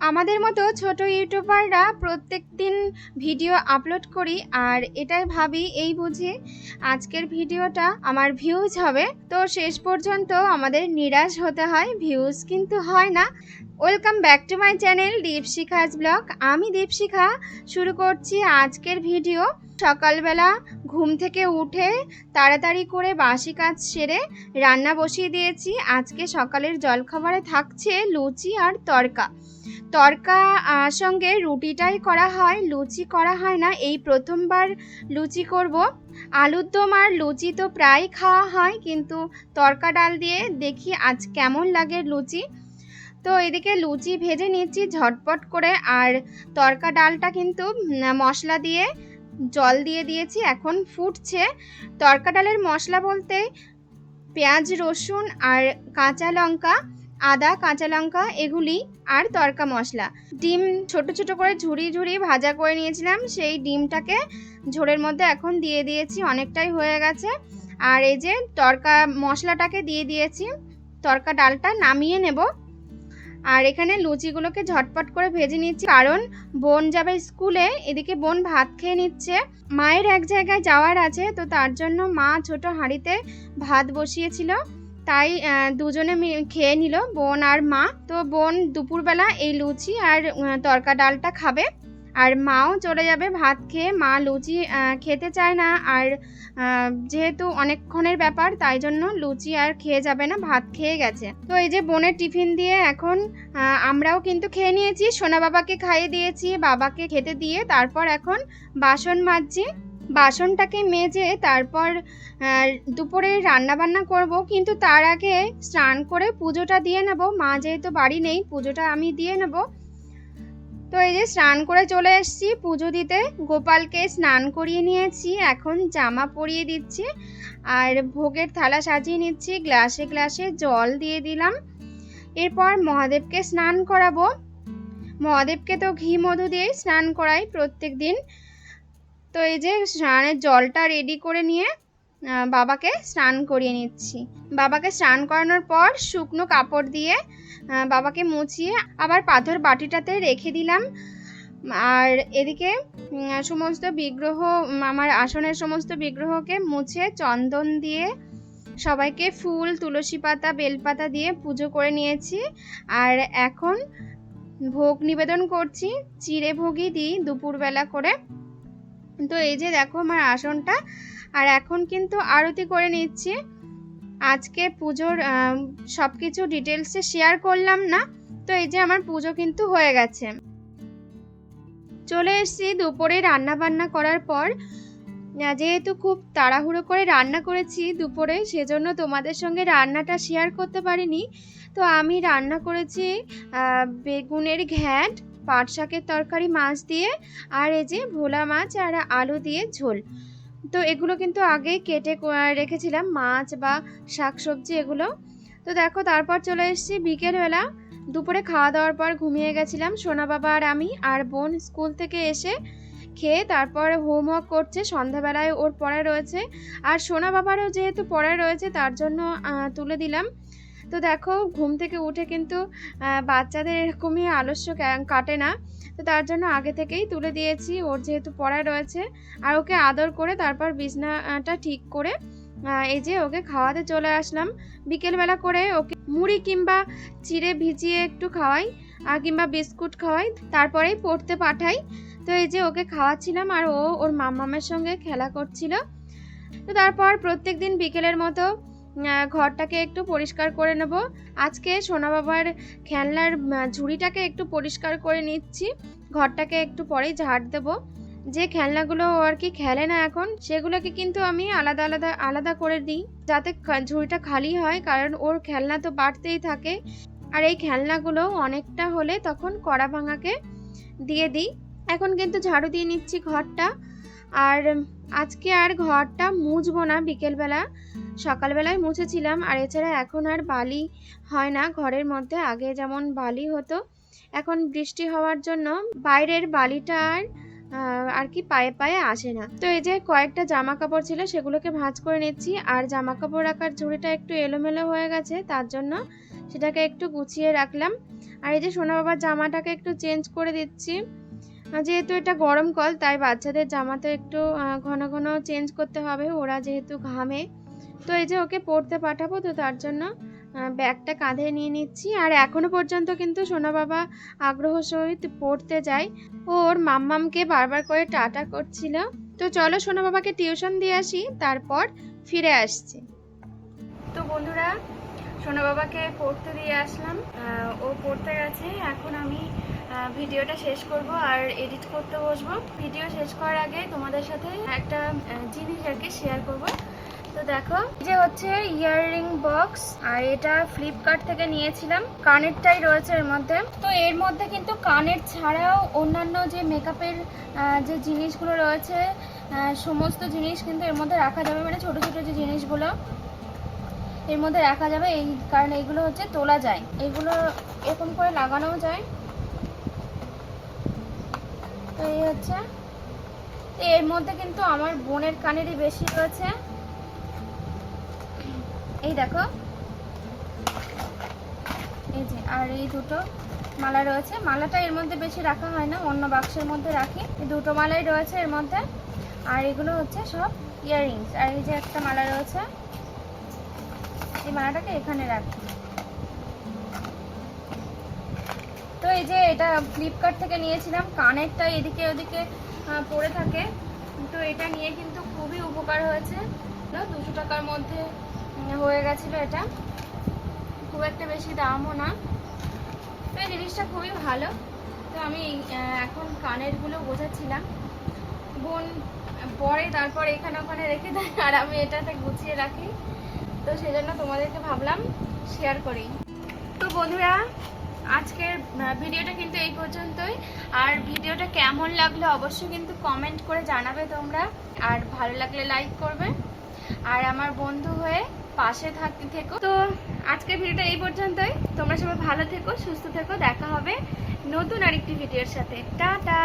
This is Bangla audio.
আমাদের মতো ছোট ইউটিউবাররা প্রত্যেকদিন ভিডিও আপলোড করি আর এটাই ভাবি এই বুঝি আজকের ভিডিওটা আমার ভিউজ হবে, তো শেষ পর্যন্ত আমাদের নিরাশ হতে হয়, ভিউজ কিন্তু হয় না। Welcome back to my channel Dipshikha's blog. আমি দীপশিখা শুরু করছি আজকের ভিডিও। সকালবেলা ঘুম থেকে উঠে তাড়াতাড়ি করে বাসি কাজ সেরে রান্না বসিয়ে দিয়েছি। আজকে সকালের জলখাবারে থাকছে লুচি আর তড়কা। সঙ্গে রুটিটাই করা হয়, লুচি করা হয় না, এই প্রথমবার লুচি করব। আলুর দম আর লুচি তো প্রায় খাওয়া হয়, কিন্তু তড়কা ডাল দিয়ে দেখি আজ কেমন লাগে লুচি। তো এদিকে লুচি ভেজে নিচ্ছি ঝটপট করে, আর তড়কা ডালটা কিন্তু মশলা দিয়ে জল দিয়ে দিয়েছি, এখন ফুটছে। তড়কা ডালের মশলা বলতে পেঁয়াজ, রসুন আর কাঁচা লঙ্কা, আদা, কাঁচা লঙ্কা এগুলি, আর তড়কা মশলা। ডিম ছোট ছোট করে ঝুড়ি ভাজা করে নিয়েছিলাম, সেই ডিমটাকে ঝোলের মধ্যে এখন দিয়ে দিয়েছি, অনেকটাই হয়ে গেছে। আর এই যে তড়কা মশলাটাকে দিয়ে দিয়েছি, তড়কা ডালটা নামিয়ে নেব। আর এখানে লুচিগুলোকে ঝটপট করে ভেজে নিচ্ছি, কারণ বোন যাবে স্কুলে, এদিকে বোন ভাত খেয়ে নিচ্ছে। মায়ের এক জায়গায় যাওয়ার আছে, তো তার জন্য মা ছোট হাঁড়িতে ভাত বসিয়েছিল, তাই দুজনে খেয়ে নিল, বোন আর মা। তো বোন দুপুরবেলা এই লুচি আর তড়কা ডালটা খাবে, আর মাও চলে যাবে ভাত খেয়ে। মা লুচি খেতে চায় না, আর যেহেতু অনেকক্ষণের ব্যাপার তাই জন্য লুচি আর খেয়ে যাবে না, ভাত খেয়ে গেছে। তো এই যে বোনের টিফিন দিয়ে এখন আমরাও কিন্তু খেয়ে নিয়েছি, সোনা বাবাকে খাইয়ে দিয়েছি, বাবাকে খেতে দিয়ে তারপর এখন বাসন মাজছি। বাসনটাকে মেজে তারপর দুপুরে রান্না বান্না করব, কিন্তু তার আগে স্নান করে পুজোটা দিয়ে নেব। মা যেহেতু বাড়ি নেই, পুজোটা আমি দিয়ে নেব। তো এই যে স্নান করে চলে এসেছি পুজো দিতে, গোপালকে স্নান করিয়ে নিয়েছি, এখন জামা পরিয়ে দিচ্ছি আর ভোগের থালা সাজিয়ে নিচ্ছি, গ্লাসে গ্লাসে জল দিয়ে দিলাম। এরপর মহাদেবকে স্নান করাবো। মহাদেবকে তো ঘি মধু দিয়েই স্নান করাই প্রত্যেক দিন। তো এই যে স্নানের জলটা রেডি করে নিয়ে বাবাকে স্নান করিয়ে নিচ্ছি। বাবাকে স্নান করানোর পর শুকনো কাপড় দিয়ে বাবাকে মুছিয়ে আবার পাথর বাটিটাতে রেখে দিলাম। আর এদিকে সমস্ত বিগ্রহ, আমার আসনের সমস্ত বিগ্রহকে মুছে চন্দন দিয়ে সবাইকে ফুল, তুলসী পাতা, বেলপাতা দিয়ে পুজো করে নিয়েছি। আর এখন ভোগ নিবেদন করছি, চিড়ে ভোগই দিই দুপুরবেলা করে। তো এই যে দেখো আমার আসনটা, আর এখন কিন্তু আরতি করে নিচ্ছি। আজকে পুজোর সব কিছু ডিটেলসে শেয়ার করলাম না। তো এই যে আমার পুজো কিন্তু হয়ে গেছে। চলে এসেছি দুপুরে রান্না বান্না করার পর। যেহেতু খুব তাড়াহুড়ো করে রান্না করেছি দুপুরে, সেজন্য তোমাদের সঙ্গে রান্নাটা শেয়ার করতে পারিনি। তো আমি রান্না করেছি বেগুনের ঘ্যাঁট, পাট শাকের তরকারি মাছ দিয়ে, আর এই যে ভোলা মাছ আর আলু দিয়ে ঝোল। তো এগুলো কিন্তু আগেই কেটে রেখেছিলাম, মাছ বা শাকসবজি এগুলো। তো দেখো তারপর চলে এসেছি বিকেলবেলা। দুপুরে খাওয়া দাওয়ার পর ঘুমিয়ে গেছিলাম সোনা বাবা আর আমি, আর বোন স্কুল থেকে এসে খেয়ে তারপর হোমওয়ার্ক করছে, সন্ধ্যাবেলায় ওর পড়া রয়েছে, আর সোনা বাবারও যেহেতু পড়া রয়েছে তার জন্য তুলে দিলাম। তো দেখো ঘুম থেকে উঠে কিন্তু বাচ্চাদের এরকমই আলস্য কাটে না, তো তার জন্য আগে থেকেই তুলে দিয়েছি, ওর যেহেতু পড়া রয়েছে। আর ওকে আদর করে তারপর বিছানাটা ঠিক করে এই যে ওকে খাওয়াতে চলে আসলাম। বিকেলবেলা করে ওকে মুড়ি কিংবা চিড়ে ভিজিয়ে একটু খাওয়াই, আর কিংবা বিস্কুট খাওয়াই, তারপরেই পড়তে পাঠাই। তো এই যে ওকে খাওয়াচ্ছিলাম, আর ও ওর মাম্মামের সঙ্গে খেলা করছিল। তো তারপর প্রত্যেকদিন বিকেলের মতো ঘরটাকে একটু পরিষ্কার করে নেব। আজকে সোনা বাবার খেলনার ঝুড়িটাকে একটু পরিষ্কার করে নিচ্ছি, ঘরটাকে একটু পরেই ঝাড় দেব। যে খেলনাগুলো ও আর কি খেলে না এখন, সেগুলোকে কিন্তু আমি আলাদা করে দিই, যাতে ঝুড়িটা খালি হয়, কারণ ওর খেলনা তো বাড়তেই থাকে। আর এই খেলনাগুলো অনেকটা হলে তখন কড়া ভাঙাকে দিয়ে দিই। এখন কিন্তু ঝাড়ু দিয়ে নিচ্ছি ঘরটা। আর আজকে আর ঘরটা মুছবো না, বিকেলবেলা সকালবেলায় মুছেছিলাম। আর এছাড়া এখন আর বালি হয় না ঘরের মধ্যে, আগে যেমন বালি হতো, এখন বৃষ্টি হওয়ার জন্য বাইরের বালিটা আর কি পায়ে পায়ে আসে না। তো এই যে কয়েকটা জামা কাপড় ছিল, সেগুলোকে ভাঁজ করে নিচ্ছি। আর জামা কাপড় রাখার ঝুড়িটা একটু এলোমেলো হয়ে গেছে, তার জন্য সেটাকে একটু গুছিয়ে রাখলাম। আর এই যে সোনা বাবার জামাটাকে একটু চেঞ্জ করে দিচ্ছি। যেহেতু এটা গরম কল তাই বাচ্চাদের জামা তো একটু ঘন ঘন চেঞ্জ করতে হবে, ওরা যেহেতু ঘামে। তো এই যে ওকে পড়তে পাঠাবো, তো তার জন্য ব্যাগটা কাঁধে নিয়ে নিচ্ছি। আর এখনো পর্যন্ত কিন্তু সোনা বাবা আগ্রহ সহিত পড়তে যায়। ওর মাম্মামকে বারবার করে টাটা করছিল। তো চলো সোনা বাবাকে টিউশন দিয়ে আসি, তারপর ফিরে আসছি। তো বন্ধুরা, সোনা বাবাকে পড়তে দিয়ে আসলাম, ও পড়তে গেছে। এখন আমি ভিডিওটা শেষ করব আর এডিট করতে বসবো। ভিডিও শেষ করার আগে তোমাদের সাথে একটা জিনিস আর কি শেয়ার করব। তো দেখো, যে হচ্ছে ইয়াররিং বক্স, আর এটা ফ্লিপকার্ট থেকে নিয়েছিলাম। কানেরটাই রয়েছে এর মধ্যে। তো এর মধ্যে কিন্তু কানের ছাড়াও অন্যান্য যে মেকআপের যে জিনিসগুলো রয়েছে, সমস্ত জিনিস কিন্তু এর মধ্যে রাখা যাবে, মানে ছোট ছোট যে জিনিসগুলো এর মধ্যে রাখা যাবে। এই কারণে এইগুলো হচ্ছে তোলা যায়, এগুলো এরকম করে লাগানোও যায়। তো এই হচ্ছে, এর মধ্যে কিন্তু আমার বোনের কানেরই বেশি রয়েছে। এই দেখো, এই যে, আর এই দুটো মালা রয়েছে। মালাটা এর মধ্যে বেশি রাখা হয় না, অন্য বাক্সের মধ্যে রাখি। এই দুটো মালাই রয়েছে এর মধ্যে। আর এগুলো হচ্ছে সব ইয়াররিংস। আর এই যে একটা মালা রয়েছে, এই মালাটাকে এখানে রাখি। তো এই যে এটা ফ্লিপকার্ট থেকে নিয়েছিলাম। কানেরটা এদিকে ওদিকে পড়ে থাকে, তো এটা নিয়ে কিন্তু খুবই উপকার হয়েছে। 200 টাকার মধ্যে হয়ে গেছিলো। এটা খুব একটা বেশি দামও না, তো এই জিনিসটা খুবই ভালো। তো আমি এখন কানেরগুলো বোঝাচ্ছিলাম। বোন পরে তারপর এখানে ওখানে রেখে দেয়, আর আমি এটাতে গুছিয়ে রাখি। তো সেজন্য তোমাদেরকে ভাবলাম শেয়ার করি। তো বন্ধুরা, আজকের ভিডিওটা কিন্তু এই পর্যন্তই। আর ভিডিওটা কেমন লাগলো অবশ্যই কিন্তু কমেন্ট করে জানাবে তোমরা, আর ভালো লাগলে লাইক করবে, আর আমার বন্ধু হয়ে পাশে থেকো। তো আজকের ভিডিওটা এই পর্যন্তই। তোমরা সবাই ভালো থেকো, সুস্থ থেকো। দেখা হবে নতুন আরেকটি ভিডিওর সাথে। টাটা।